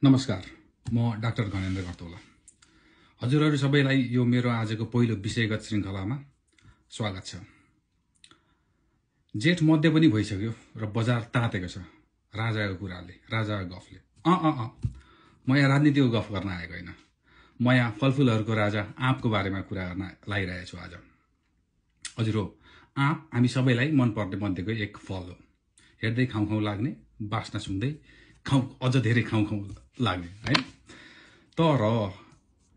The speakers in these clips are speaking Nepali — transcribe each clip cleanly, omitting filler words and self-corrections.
नमस्कार, म डाक्टर घनेन्द्र घरतौला। हजुरहरू सबैलाई यो मेरो आजको पहिलो विषयगत श्रृङ्खलामा स्वागत छ। जेठ मध्य पनि भइसक्यो र बजार तातेको छ राजाको कुराले, राजाको गफले। म यहाँ राजनीतिको गफ गर्न आएको होइन। म यहाँ फलफुलहरूको राजा आँपको बारेमा कुरा गर्न लागिरहेको छु आज। हजुर हो, आँप हामी सबैलाई मनपर्ने मध्येको एक फल हो। हेर्दै खाउँ खाउँ लाग्ने, बास्ना सुन्दै अझ धेरै खाउँ खाउँ लाग्ने हैन। तर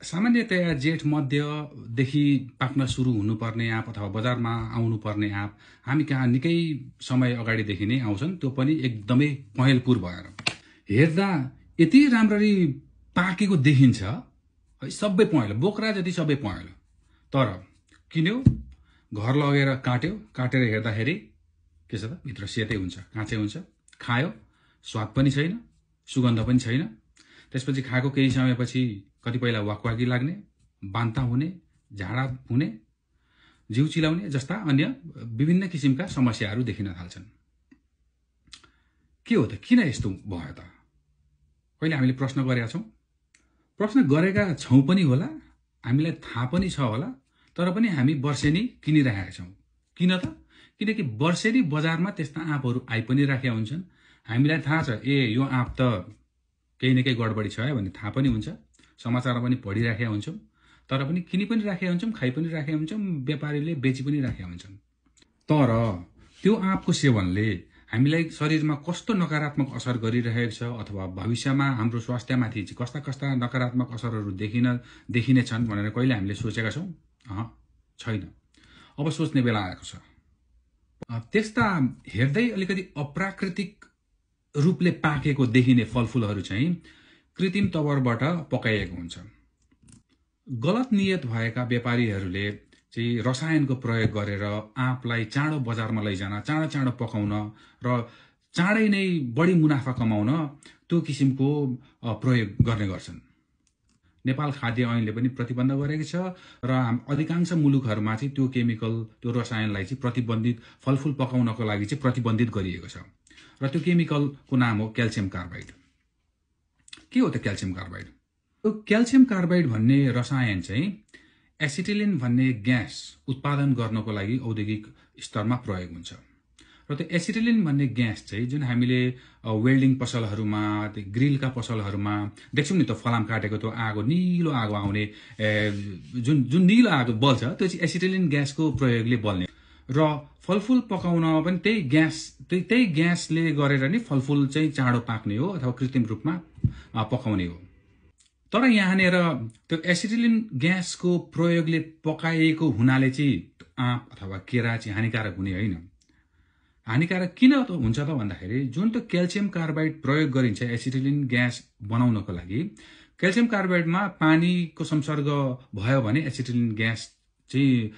सामान्यतया जेठ मध्यदेखि पाक्न सुरु हुनुपर्ने आँप अथवा बजारमा आउनुपर्ने आँप हामी कहाँ निकै समय अगाडिदेखि नै आउँछन्, त्यो पनि एकदमै पहेँलपुर भएर। हेर्दा यति राम्ररी पाकेको देखिन्छ है, सबै पहेँलो, बोक्रा जति सबै पहेँलो। तर किन्यो, घर लगेर काटेर हेर्दाखेरि के छ त, भित्र सेतै हुन्छ, काँचै हुन्छ। खायो, स्वाद पनि छैन, सुगन्ध पनि छैन। त्यसपछि खाएको केही समयपछि कतिपयलाई वाकवाकी लाग्ने, बान्ता हुने, झाडा हुने, जिउ चिलाउने जस्ता अन्य विभिन्न किसिमका समस्याहरू देखिन थाल्छन्। के हो त, किन यस्तो भयो त? कहिले हामीले प्रश्न गरेका छौँ? प्रश्न गरेका छौँ पनि होला, हामीलाई थाहा पनि छ होला, तर पनि हामी वर्षेनी किनिरहेका छौँ। किन त? किनकि वर्षेनी बजारमा त्यस्ता आँपहरू आइ पनि राखेका हुन्छन्। हामीलाई थाहा छ, यो आँप त केही न केही गडबडी छ है भन्ने थाहा पनि हुन्छ, समाचारमा पनि पढिराखेका हुन्छौँ। तर पनि किनि पनि राखेका हुन्छौँ, खाइ पनि राखेका हुन्छौँ, व्यापारीले बेची पनि राखेका हुन्छन्। तर त्यो आँपको सेवनले हामीलाई शरीरमा कस्तो नकारात्मक असर गरिरहेको छ अथवा भविष्यमा हाम्रो स्वास्थ्यमाथि कस्ता कस्ता नकारात्मक असरहरू देखिने छन् भनेर कहिले हामीले सोचेका छौँ? छैन। अब सोच्ने बेला आएको छ। त्यस्ता हेर्दै अलिकति अप्राकृतिक रूपले पाकेको देखिने फलफुलहरू चाहिँ कृत्रिम तवरबाट पकाइएको हुन्छ। गलत नियत भएका व्यापारीहरूले चाहिँ रसायनको प्रयोग गरेर आँपलाई चाँडो बजारमा लैजान, चाँडो पकाउन र चाँडै नै बढी मुनाफा कमाउन त्यो किसिमको प्रयोग गर्ने गर्छन्। नेपाल खाद्य ऐनले पनि प्रतिबन्ध गरेको छ र अधिकांश मुलुकहरूमा चाहिँ त्यो केमिकल, त्यो रसायनलाई चाहिँ प्रतिबन्धित, फलफुल पकाउनको लागि चाहिँ प्रतिबन्धित गरिएको छ। र त्यो केमिकलको नाम हो क्याल्सियम कार्बाइड। के हो त क्याल्सियम कार्बाइड? त्यो क्याल्सियम कार्बाइड भन्ने रसायन चाहिँ एसिटिलिन भन्ने ग्यास उत्पादन गर्नको लागि औद्योगिक स्तरमा प्रयोग हुन्छ। र त्यो एसिटिलिन भन्ने ग्यास चाहिँ जुन हामीले वेल्डिङ पसलहरूमा, ग्रिलका पसलहरूमा देख्छौँ नि, त फलाम काटेको त्यो आगो, निलो आगो आउने, जुन निलो आगो बल्छ, त्यो चाहिँ एसिटिलिन ग्यासको प्रयोगले बल्ने। र फलफुल पकाउनमा पनि त्यही ग्यासले गरेर नै फलफुल चाहिँ चाँडो पाक्ने हो अथवा कृत्रिम रूपमा पकाउने हो। तर यहाँनिर त्यो एसिटिलिन ग्यासको प्रयोगले पकाइएको हुनाले चाहिँ आँप अथवा केरा चाहिँ हानिकारक हुने होइन। हानिकारक किन हुन्छ त भन्दाखेरि जुन त क्याल्सियम कार्बाइड प्रयोग गरिन्छ एसिटिलिन ग्यास बनाउनको लागि, क्याल्सियम कार्बाइडमा पानीको संसर्ग भयो भने एसिटिलिन ग्यास चाहिँ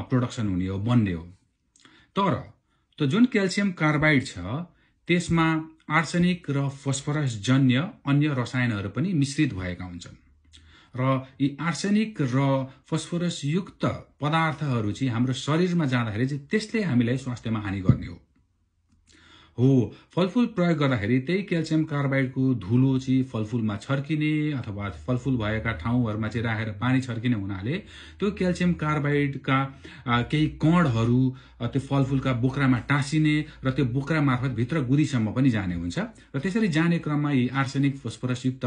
प्रोडक्सन हुने हो, बन्ने हो। तर त्यो जुन क्याल्सियम कार्बाइड छ त्यसमा आर्सेनिक र फस्फरस जन्य अन्य रसायनहरू पनि मिश्रित भएका हुन्छन्। र यी आर्सेनिक र फस्फरस युक्त पदार्थहरू चाहिँ हाम्रो शरीरमा जाँदाखेरि चाहिँ त्यसले हामीलाई स्वास्थ्यमा हानि गर्ने हो। फलफुल प्रयोग गर्दाखेरि त्यही क्याल्सियम कार्बाइडको धुलो चाहिँ फलफुलमा छर्किने अथवा फलफुल भएका ठाउँहरूमा चाहिँ राखेर पानी छर्किने हुनाले त्यो क्याल्सियम कार्बाइडका केही कणहरू त्यो फलफुलका बोक्रामा टाँसिने र त्यो बोक्रा मार्फत भित्र गुदीसम्म पनि जाने हुन्छ। र त्यसरी जाने क्रममा यी आर्सेनिक फस्फरसयुक्त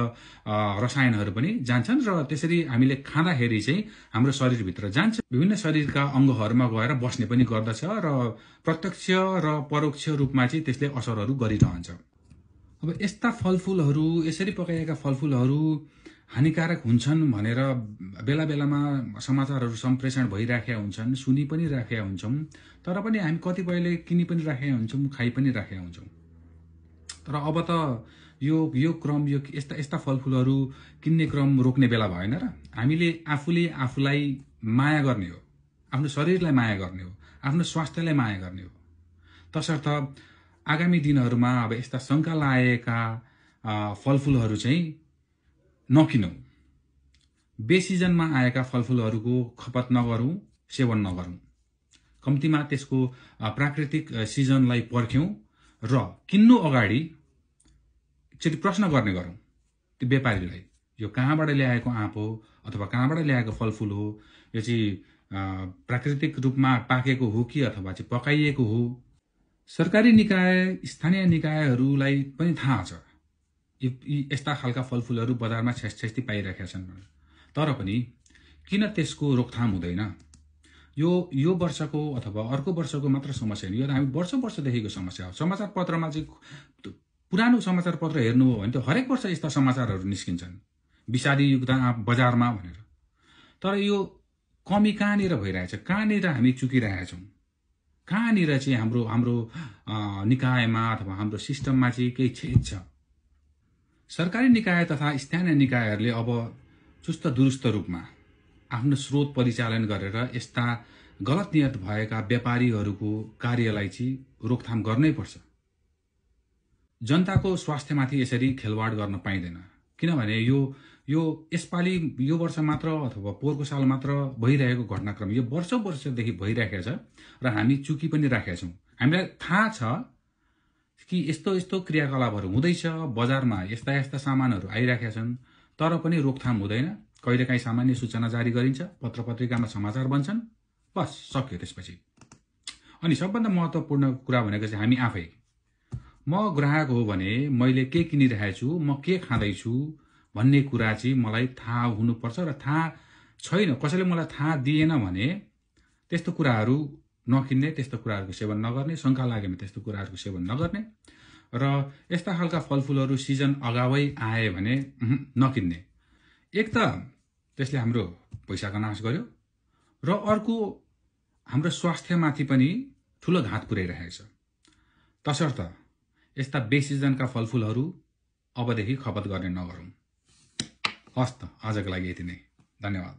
रसायनहरू पनि जान्छन् र त्यसरी हामीले खाँदाखेरि चाहिँ हाम्रो शरीरभित्र जान्छ, विभिन्न शरीरका अङ्गहरूमा गएर बस्ने पनि गर्दछ र प्रत्यक्ष र परोक्ष रूपमा चाहिँ त्यसले असरहरू गरिरहन्छ। अब यस्ता फलफुलहरू, यसरी पकाइएका फलफुलहरू हानिकारक हुन्छन् भनेर बेला बेलामा समाचारहरू सम्प्रेषण भइराखेका हुन्छन्, सुनि पनि राखेका हुन्छौँ। तर पनि हामी कतिपयले किनि पनि राखेका हुन्छौँ, खाइ पनि राखेका हुन्छौँ। तर अब त यो क्रम, यस्ता फलफुलहरू किन्ने क्रम रोक्ने बेला भएन र? हामीले आफूलाई माया गर्ने हो, आफ्नो शरीरलाई माया गर्ने हो, आफ्नो स्वास्थ्यलाई माया गर्ने हो। तसर्थ आगामी दिनहरूमा अब यस्ता शङ्का लागेका फलफुलहरू चाहिँ नकिनौँ। बेसिजनमा आएका फलफुलहरूको खपत नगरौँ, सेवन नगरौँ। कम्तीमा त्यसको प्राकृतिक सिजनलाई पर्ख्यौँ र किन्नु अगाडि एकचोटि प्रश्न गर्ने गरौँ। त्यो व्यापारीलाई यो कहाँबाट ल्याएको आँप हो अथवा कहाँबाट ल्याएको फलफुल हो, यो चाहिँ प्राकृतिक रूपमा पाकेको हो कि अथवा चाहिँ पकाइएको हो। सरकारी निकाय, स्थानीय निकायहरूलाई पनि थाहा छ यस्ता खालका फलफुलहरू बजारमा छेस्ती पाइरहेका छन्। तर पनि किन त्यसको रोकथाम हुँदैन? यो वर्षको अथवा अर्को वर्षको मात्र समस्या होइन, यो हामी वर्षदेखिको समस्या हो। समाचार पत्रमा चाहिँ पुरानो समाचार पत्र हेर्नु हो भने त हरेक वर्ष यस्ता समाचारहरू निस्किन्छन्, विषादीयुक्त आँप बजारमा भनेर। तर यो कमी कहाँनिर भइरहेछ, कहाँनिर हामी चुकिरहेका छौँ, कहाँनिर चाहिँ हाम्रो निकायमा अथवा हाम्रो सिस्टममा चाहिँ केही छेद छ। सरकारी निकाय तथा स्थानीय निकायहरूले अब चुस्त दुरुस्त रूपमा आफ्नो स्रोत परिचालन गरेर यस्ता गलत नियत भएका व्यापारीहरूको कार्यलाई चाहिँ रोकथाम गर्नै पर्छ। जनताको स्वास्थ्यमाथि यसरी खेलवाड गर्न पाइँदैन, किनभने यो यसपालि यो वर्ष मात्र अथवा पोहोरको साल मात्र भइरहेको घटनाक्रम यो वर्षदेखि भइरहेको छ र हामी चुकी पनि राखेका छौँ। हामीलाई थाहा छ कि यस्तो क्रियाकलापहरू हुँदैछ, बजारमा यस्ता सामानहरू आइरहेका छन्, तर पनि रोकथाम हुँदैन। कहिलेकाहीँ सामान्य सूचना जारी गरिन्छ, पत्र पत्रिकामा समाचार बन्छन्, बस सक्यो त्यसपछि। अनि सबभन्दा महत्त्वपूर्ण कुरा भनेको चाहिँ हामी आफै, म ग्राहक हो भने मैले के किनिरहेको छु, म के खाँदैछु भन्ने कुरा चाहिँ मलाई थाहा हुनुपर्छ। र थाहा छैन, कसैले मलाई थाहा दिएन भने त्यस्तो कुराहरू नकिन्ने, त्यस्तो कुराहरूको सेवन नगर्ने, शङ्का लागेमा त्यस्तो कुराहरूको सेवन नगर्ने, र यस्ता खालका फलफुलहरू सिजन अगावै आए भने नकिन्ने। एक त त्यसले हाम्रो पैसाको नाश गर्यो र अर्को हाम्रो स्वास्थ्यमाथि पनि ठुलो घात पुर्याइरहेको छ। तसर्थ यस्ता बेसिजनका फलफुलहरू अबदेखि खपत गर्ने नगरौँ। हस् त, आजको लागि यति नै। धन्यवाद।